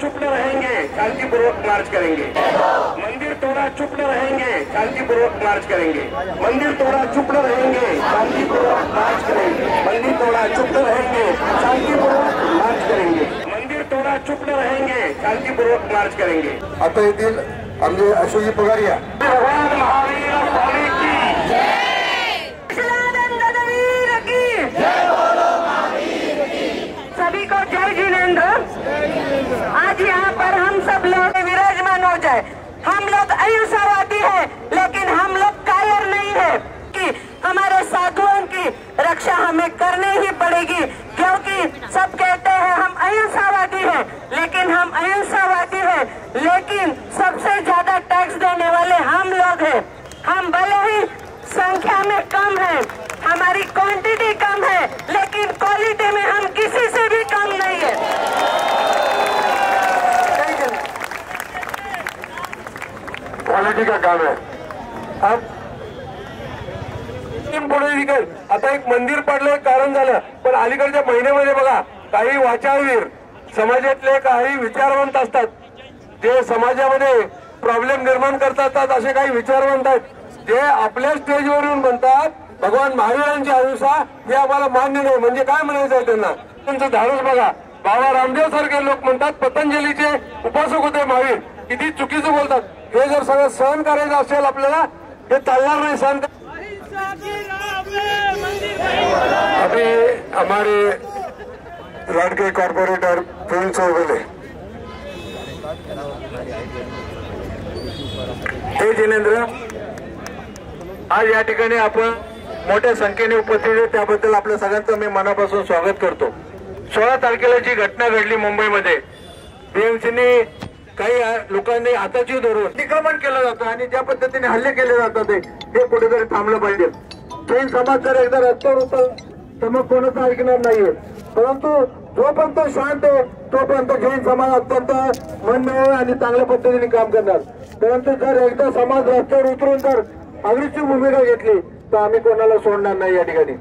चुप न रहेंगे, शांतिपूर्वक मार्च करेंगे। मंदिर तोड़ा चुप न रहेंगे, शांतिपूर्वक मार्च करेंगे। मंदिर तोड़ा चुप न रहेंगे, शांतिपूर्वक मार्च करेंगे। मंदिर तोड़ा चुप न रहेंगे, शांतिपूर्वक मार्च करेंगे। मंदिर तोड़ा चुप न रहेंगे, शांतिपूर्वक मार्च करेंगे। आता येथील आमचे अशोकजी पगारिया। भगवान महावीर स्वामी की सभी को जय जिनेंद्र। आज यहाँ पर हम सब लोग विराजमान हो जाए। हम लोग अहिंसावादी हैं, लेकिन हम लोग कायर नहीं है कि हमारे साधुओं की रक्षा हमें करनी ही पड़ेगी, क्योंकि सब कहते हैं हम अहिंसावादी हैं, लेकिन हम अहिंसावादी हैं, लेकिन सबसे ज्यादा टैक्स देने वाले हम लोग हैं। हम भले ही संख्या में कम है, हमारी क्वांटिटी कम है, लेकिन क्वालिटी में हम किसी से भी कम नहीं है। क्वालिटी का काम है। अब पॉलिटिकल आता एक मंदिर पडलं कारण झालं, पण अलीकडच्या महिन्यामध्ये बघा काही वाचारवीर समाजातले काही विचारवंत असतात, जे समाजामध्ये प्रॉब्लेम निर्माण करतात, असे काही विचारवंत आहेत जे आपल्या स्टेजवर येऊन म्हणतात भगवान महावीरांची अहिंसा हे आम्हाला मान्य नाही। म्हणजे काय म्हणायचं आहे त्यांना? त्यांचं धाडस बघा। बाबा रामदेव सारखे लोक म्हणतात पतंजलीचे उपासक होते महावीर, किती चुकीचं बोलतात। हे जर सगळं सहन करायचं असेल आपल्याला, हे चालणार नाही। सहन अभी हमारे लाडके कॉर्पोरेटर प्रवीण चौगुले। हे जिनेंद्र, आज या ठिकाणी आपण मोठ्या संख्येने उपस्थित आहे, त्याबद्दल आपल्या सगळ्यांचं मी मनापासून स्वागत करतो। 16 तारखेला जी घटना घडली मुंबईमध्ये, बीएमसीने काही लोकांनी हाताची धरून अतिक्रमण केलं जातं आणि ज्या पद्धतीने हल्ले केले जातात हे कुठेतरी थांबलं पाहिजे। जैन समाज जर एकदा रस्त्यावर उतरला तर मग कोणाचं ऐकणार नाहीये, परंतु जोपर्यंत शांत आहे तोपर्यंत जैन समाज अत्यंत मनमिळावू आणि चांगल्या पद्धतीने काम करणार। परंतु जर एकदा समाज रस्त्यावर उतरून जर आगळीची भूमिका घेतली तर आम्ही कोणाला सोडणार नाही या ठिकाणी।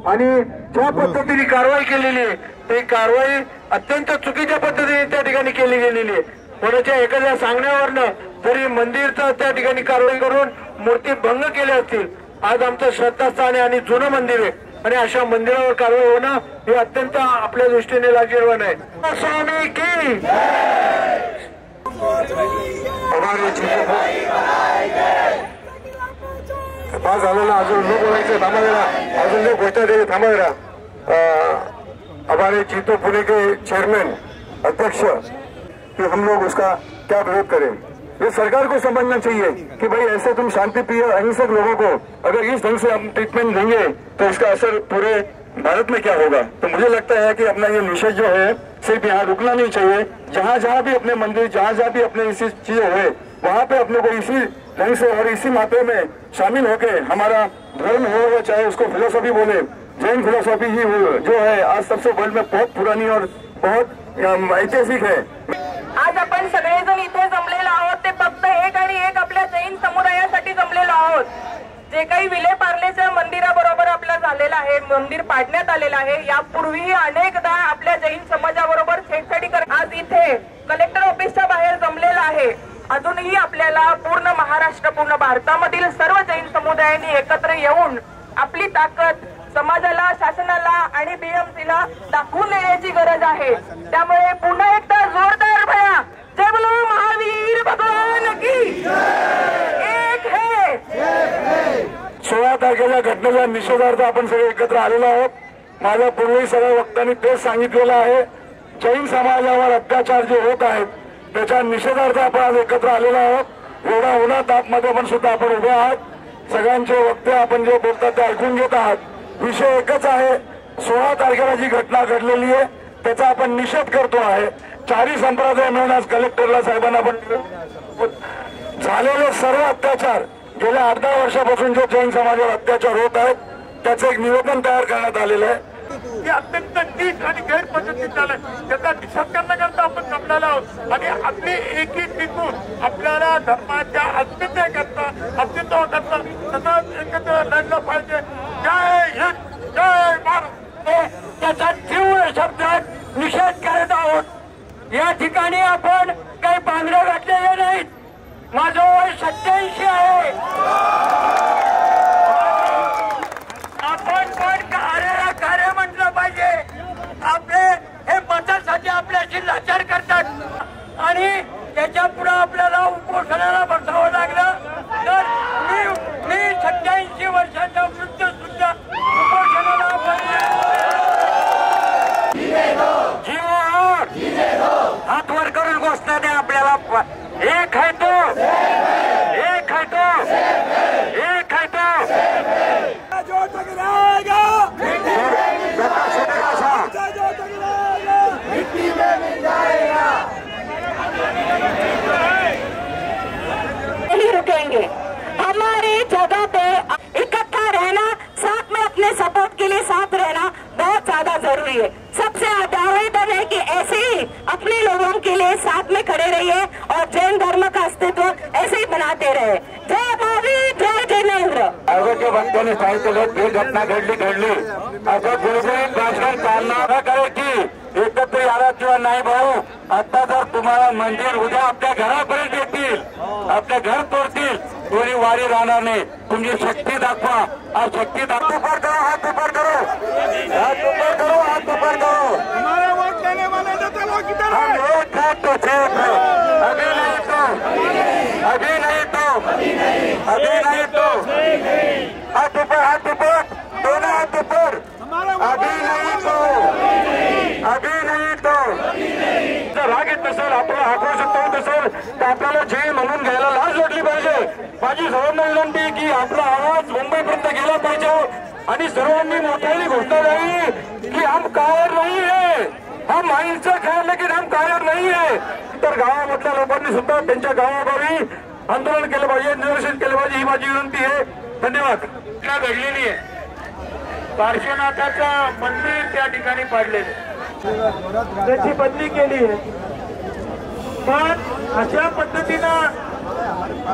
आणि ज्या पद्धतीने कारवाई केलेली आहे ती कारवाई अत्यंत चुकीच्या पद्धतीने त्या ठिकाणी केली गेलेली आहे। कोणाच्या एखाद्या सांगण्यावरनं तरी मंदिरचं त्या ठिकाणी कारवाई करून मूर्ती भंग केले असतील। आज आमचं श्रद्धास्थान आहे आणि जुनं मंदिर आहे, आणि अशा मंदिरावर कारवाई होणं हे अत्यंत आपल्या दृष्टीने लाजिरवाण आहे। स्वामी की पास झालेला अजून लोक बोलायचे थांबा जरा, अजून लोक गोष्ट थांबा जरा। हमारे चीतो पुणे के चेयरमैन अध्यक्ष कि हम लोग उसका क्या विरोध करें? ये सरकार को समझना चाहिए कि भाई ऐसे तुम शांति प्रिय अहिंसक लोगों को अगर इस ढंग से हम ट्रीटमेंट देंगे तो इसका असर पूरे भारत में क्या होगा। तो मुझे लगता है कि अपना ये निषेध जो है सिर्फ यहाँ रुकना नहीं चाहिए। जहाँ जहाँ भी अपने मंदिर, जहाँ जहाँ भी अपने ऐसी चीजें हुए वहाँ पे अपने को इसी ढंग से और इसी मात्रा में शामिल होके हमारा धर्म हो या चाहे उसको फिलोसॉफी बोले, जैन फिलोसॉफी ही जो है आज सबसे वर्ल्ड में बहुत पुरानी और बहुत ऐतिहासिक है। आज आपण सगळेजण इथे जमलेलो आहोत ते फक्त एक आणि एक आपल्या जैन समुदायासाठी जमलेलो आहोत। जे काही विलेपार्लेच्या मंदिराबरोबर आपलं झालेलं आहे, मंदिर पाडण्यात आलेलं आहे, यापूर्वी अनेकदा आपल्या जैन समाजाबरोबर छेडछाडी कर आज इथे कलेक्टर ऑफिसच्या बाहेर जमलेला आहे। अजूनही आपल्याला पूर्ण महाराष्ट्र, पूर्ण भारतामधील सर्व जैन समुदायांनी एकत्र येऊन आपली ताकद समाजाला, शासनाला आणि बीएमसीला दाखवून देण्याची गरज आहे। त्यामुळे पुन्हा एकदा जोरदार भया जय बोलो महावीर भगवान की एक है। 16 तारखेच्या घटनेच्या निषेधार्थ आपण सगळे एकत्र आलेलो आहोत। माझ्या पूर्वी सगळ्या वक्त्यांनी तेच सांगितलेलं आहे, जैन समाजावर अत्याचार जे होत आहेत त्याच्या निषेधार्थ आपण आज एकत्र आलेलो आहोत। एवढा उन्हात आतमध्ये पण सुद्धा आपण उभे आहात। सगळ्यांचे वक्ते आपण जे बोलतात ते ऐकून घेत आहात। विषय एकच आहे, 16 तारखेला जी घटना घडलेली आहे त्याचा आपण निषेध करतो आहे। चारी संप्रदाय मिळून आज कलेक्टरला साहेबांना आपण झालेले सर्व अत्याचार गेल्या 8-10 वर्षापासून जे जैन समाजावर अत्याचार होत आहेत त्याचं एक निवेदन तयार करण्यात आलेलं आहे। हे अत्यंत नीट आणि गैर पद्धतीने झालंय, त्याचा निषेध करण्याकरता आपण जमलेलो आहोत आणि आपली एकी टिकून आपल्याला धर्माच्या अस्तित्वाकरता सतत एकत्र लढलं पाहिजे। जय हिंद, जय भारत, त्याचा तीव्र शब्दात निषेध करत आहोत। या ठिकाणी आपण काही बांगड्या घातलेल्या नाहीत. माझं वय 87 आहे. आपण पण कार्य म्हटलं पाहिजे. आपले हे मतासाठी आपल्याशी लाचार करतात आणि त्याच्या पुढे आपल्याला उपोषणाला बसावं लागलं. तर मी 87 वर्षाचा वृद्ध सुद्धा उपोषणाला हात वर करून घोषणा द्या आपल्याला. एक आहे तो, एक आहे तो, एक आहे तो. नहीं रुकेंगे. हमारी जगह पे इकट्ठा रहना, साथ में अपने सपोर्ट के लिए साथ रहना बहुत ज्यादा जरूरी है. सबसे आवेदन है कि ऐसे ही अपने लोगों के लिए साथ में खड़े रहिए और जैन धर्म का अस्तित्व ऐसे ही बनाते रहे. जय भावी, जय जिनेंद्र. आयोगाच्या बंधने सांगितलं ही घटना घडली असं गुळगुळीत भाषण चालणार करायची. एकत्र याराशिवाय नाही भाऊ. आता जर तुम्हाला मंदिर उद्या आपल्या घरापर्यंत येतील, आपल्या घर तोडतील, कोणी वारी राहणार नाही. तुमची शक्ती दाखवा. आज शक्ती दाखवा. ऊपर करो, हाथ ऊपर करो, हाथ ऊपर करो, हाथ ऊपर करो. हमारा वोट लेने वाले नेता लोग किधर हम हैं? एक हाथ तो ठीक है. अभी नहीं तो, अभी नहीं तो, अभी नहीं तो. हाथ ऊपर, दोनों हाथ ऊपर. अभी नहीं तो, अभी नाही तो. जर राग येत नसेल, आपला आक्रोश होत असेल तर आपल्याला जैन म्हणून घ्यायला लाज वाटली पाहिजे. माझी सर्वांना विनंती आहे की आपला आवाज मुंबईपर्यंत गेला पाहिजे आणि सर्वांनी मोठ्याने घोषणा द्यावी की हम कायर नाही है, हम अहिंसक है, लेकिन हम कायर नाही है. तर गावामधल्या लोकांनी सुद्धा त्यांच्या गावागावी आंदोलन केलं पाहिजे, निदर्शन केलं पाहिजे, ही माझी विनंती आहे. धन्यवाद. घटना घडलेली आहे. पार्श्वनाथाचं मंदिर त्या ठिकाणी पाडलेलं, त्याची बदली केली आहे. पण अशा पद्धतीनं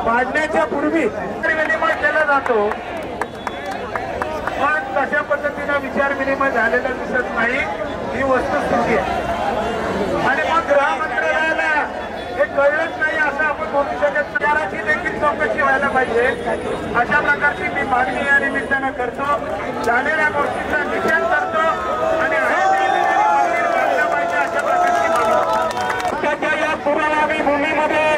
पाडण्याच्या पूर्वी विनिमय केला जातो, पण तशा पद्धतीनं विचार विनिमय झालेला दिसत नाही. ही वस्तुस्थिती आहे. आणि मग गृहमंत्रालयाला हे कळलंच नाही असं आपण बोलू शकत. विचाराची देखील चौकशी व्हायला पाहिजे. अशा प्रकारची मी मागणी या निमित्तानं करतो. झालेल्या गोष्टीचा निषेध करतो आणि पाहिजे अशा प्रकारची मागणी. या पुराणावी भूमीमध्ये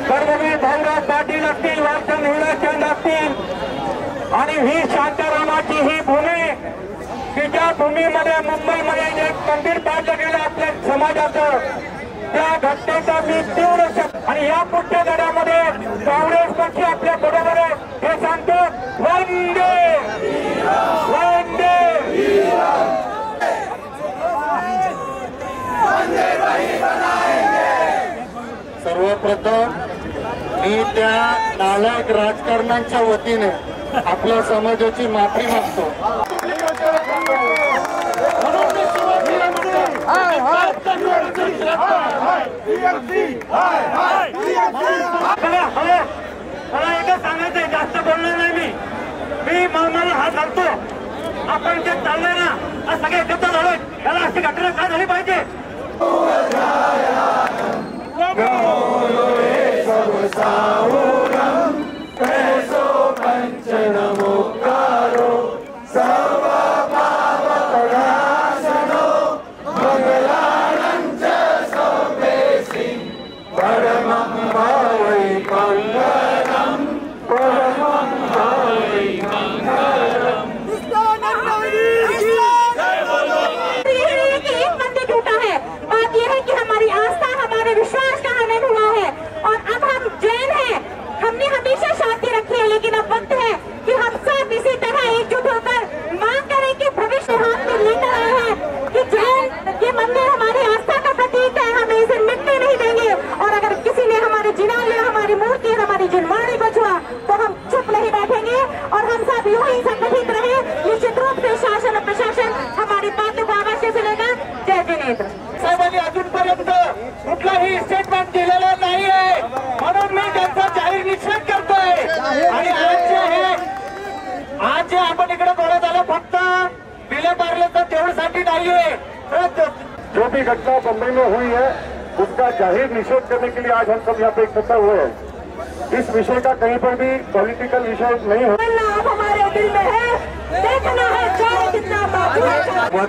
कर्मवीर भाऊराव पाटील असतील, वारचंद हिराचंद असतील आणि ही शांतारामाची ही भूमी की ज्या भूमीमध्ये मुंबईमध्ये एक मंदिर पाडलं गेलं आपल्या समाजाचं, त्या घटनेचा मी तीव्र आणि या पुढच्या लढ्यामध्ये काँग्रेस पक्ष आपल्या बरोबर आहे हे सांगतो. वंदे वंदे. सर्वप्रथम मी त्या नालायक राजकारण्यांच्या वतीने आपल्या समाजाची माफी मागतो. मला एकच सांगायचंय, जास्त बोलणार नाही मी मला हा सांगतो. आपण जे चाललंय ना सगळे एकत्र झालोय, त्याला अशी घटना काय झाली पाहिजे. हमने हमेशा शांति रखी है, लेकिन अब वक्त है कि हम सब इसी तरह एकजुट होकर मांग करें कि भविष्य हाथ में लेकर आए हैं कि जैन ये मंदिर हमारी आस्था का प्रतीक है, हम इसे मिटने नहीं देंगे. और अगर किसी ने हमारे जिना लिया, हमारी मूर्ति, हमारी जिनवाणी को छुआ, तो हम चुप नहीं बैठेंगे और हम सब यूं ही संगठित रहे. निश्चित रूप से शासन और प्रशासन हमारी बातों को अवश्य सुनेगा. जय जिनेंद्र. साहेबांनी अजूनपर्यंत कुठलाही स्टेटमेंट दिलेलं नाहीये, म्हणून मी त्यांचा जाहीर निषेध करतोय. आणि आज जे आपण इकडे बोलत आलो फक्त विले पार्लेच्या तेवढ्यासाठी नाहीये, तर जो भी घटना बंबई में हुई है उसका जाहिर निषेध करने के लिए आज हम सब यहाँ पे इकट्ठा हुए हैं। इस विषय का कहीं पर भी पॉलिटिकल विषय नहीं हो। अब हमारे दिल में है, देखना है चाहे कितना बाकी है।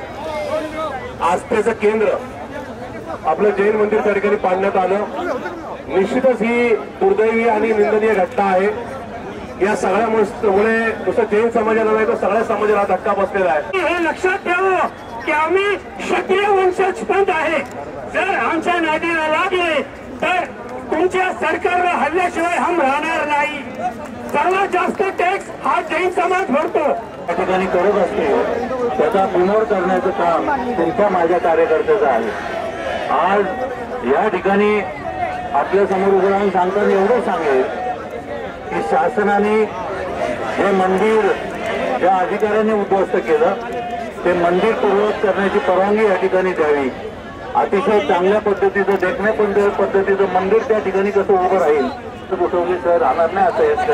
आस्थेचं केंद्र आपलं जैन मंदिर त्या ठिकाणी पाडण्यात आलं। निश्चितच ही दुर्दैवी आणि निंदनीय घटना आहे। या सगळ्यामुळे नुसतं जैन समाजाला नाही तर सगळ्या समाजाला धक्का बसलेला आहे। हे लक्षात ठेवा की आम्ही क्षत्रिय वंशज पंथ आहे। जर आमच्या नादीला लागले तर तुमच्या सरकारला हल्ल्याशिवाय हम राहणार नाही। सर्वात जास्त टॅक्स हा जैन समाज भरतो। या ठिकाणी करत असते त्याचा बिमोड करण्याचं काम तुमच्या माझ्या कार्यकर्त्याचं आहे। आज या ठिकाणी आपल्या समोर उभं राहून सांगताना एवढं सांगेल की शासनाने हे मंदिर ज्या अधिकाऱ्यांनी उद्ध्वस्त केलं ते मंदिर पूर्ववत करण्याची परवानगी या ठिकाणी द्यावी। अतिशय चांगल्या पद्धतीचं देखण्या पद्धतीचं मंदिर त्या ठिकाणी कसं उभं राहील गोठवली सर राहणार नाही असं यात